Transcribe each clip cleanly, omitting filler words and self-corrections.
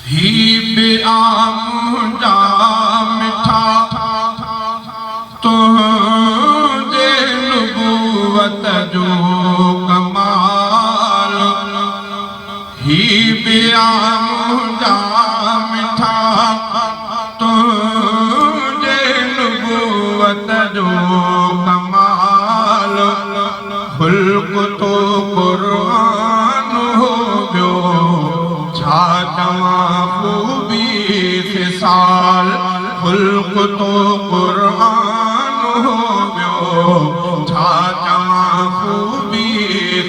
ही बेआम जा मिठा तुझे नबूवत जो कमाल ही बेआम जा मिठा तुझे नबूवत जो कमाल खुल्क तो कुरान हो गयो छा चवां खूबी ख़िसाल खुल्क तो कुरान हो गयो छा चवां खूबी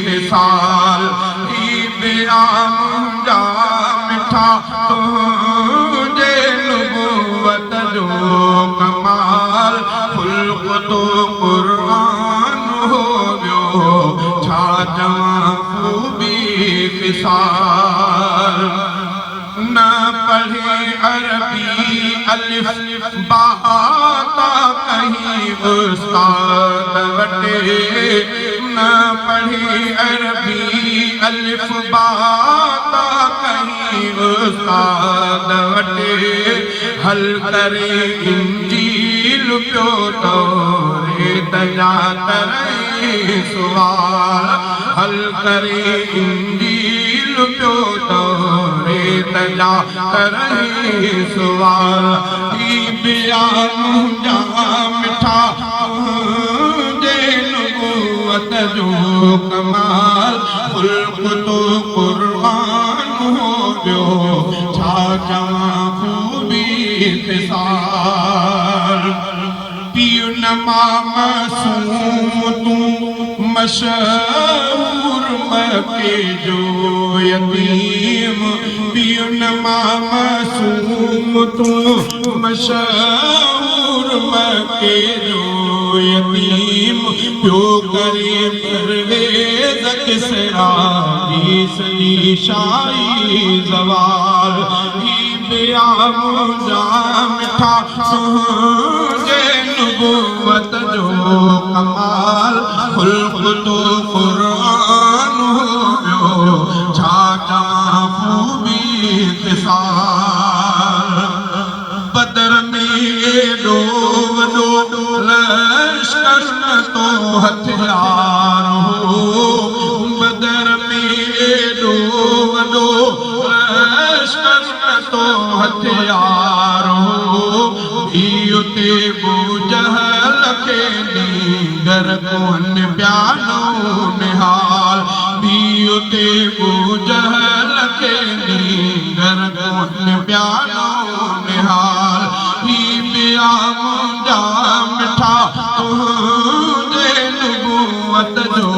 ख़िसाल ही बेआम जा मिठा तुझे नबूवत जो कमाल खुल्क तो कुरान हो गयो छा चवां खूबी ख़िसाल न पढ़ी अरबी अलिफ बाता कहीं उस्ताद वटे न पढ़ी अरबी अलिफ बाता कहीं उस्ताद वटे हल करे इंजील पियो तौरेत जा करे सुवाल हल करे इंजील पियो तौरेत जा करे सुवाल ही बेआम जा मिठा तुझे नबूवत जो कमाल खुल्क तो कुरान हो गयो छा चवां खूबी ख़िसाल पियो नमा मासूम तूं मशहूर मके जो यतीम पियो नमा मासूम तूं मशहूर मके जो यतीम पियो करे परवेज़ किसरा की सही शाही ज़वाल ही बेआम जा मिठा तुझे नबूवत जो कमाल खुल्क तो कुरान हो गयो छा चवां खूबी ख़िसाल बदर में एॾो वॾो लश्कर न तो हथियार हो बदर में एॾो वॾो लश्कर न तो हथियार हो इहो ते जहल खे नींगर कोन प्यानो निहाल इहो ते जहल खे नींगर कोन प्यानो निहाल ही बेआम जा मिठा तुझे नबूवत जो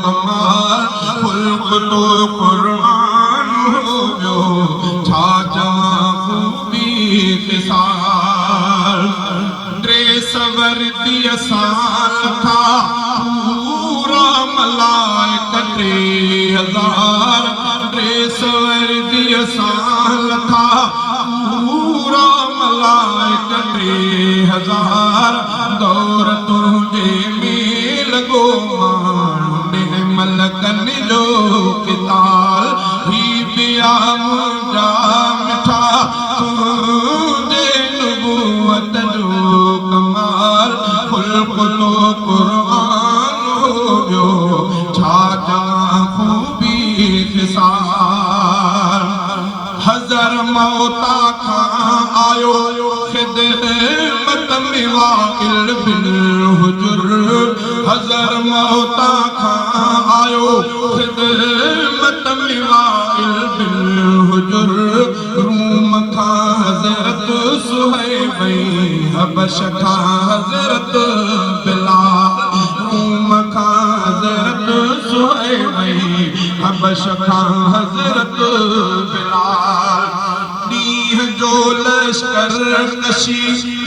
कमाल खुल्क तो कुरान हो गयो छा चवां खूबी ख़िसाल ड्रेस वर्दी साल था पूरा मलाइक 3000 ड्रेस वर्दी साल था पूरा मलाइक 3000 दौर तुझे में लगो माने मलकन जो किताल ही बेआम जा मिठा तुझे नबूवत जो कमाल खुल्क तो कुरान हो गयो छा चवां खूबी ख़िसाल हज़र मौता खां आयो ख़िदमत में वाइल बिल हुजुर हज़र मौता खां आयो ख़िदमत में वाइल बिल हुजुर रूम खां हज़रत सुहैब हबश खां हज़रत बिलाल रूम खां हज़रत सुहैब हबश खां हज़रत बिलाल ॾींहं जो लश्कर कशी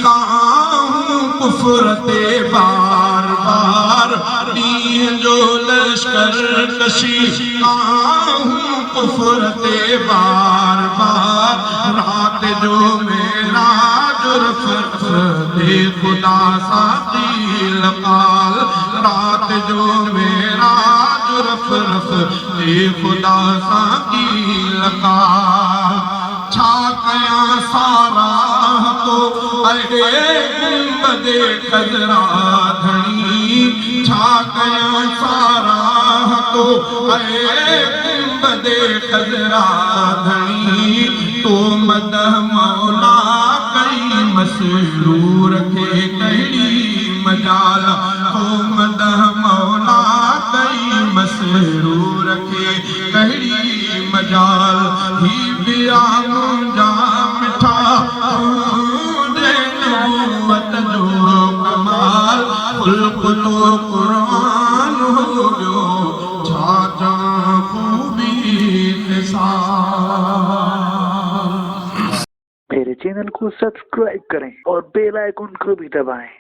काहूं कुफ्र ते बार बार ॾींहं जो लश्कर कशी काहूं कुफ्र ते बार बार रात जो मेराज रफ़ दे खुदा सा कील काल रात जो मेराज रफ़ दे खुदा सा कील काल छा बदे खजरा धनी छा कया सारा तो बदे खजरा धनी तो मदह मौला कई मसरूर के कई मजाल तो मदह मौला कई मसरूर के कई मजाल ही बिया मुंजा मिठा कुरान हो गयो छा खूबी मेरे चैनल को सब्सक्राइब करें और बेल आइकन को भी दबाएं।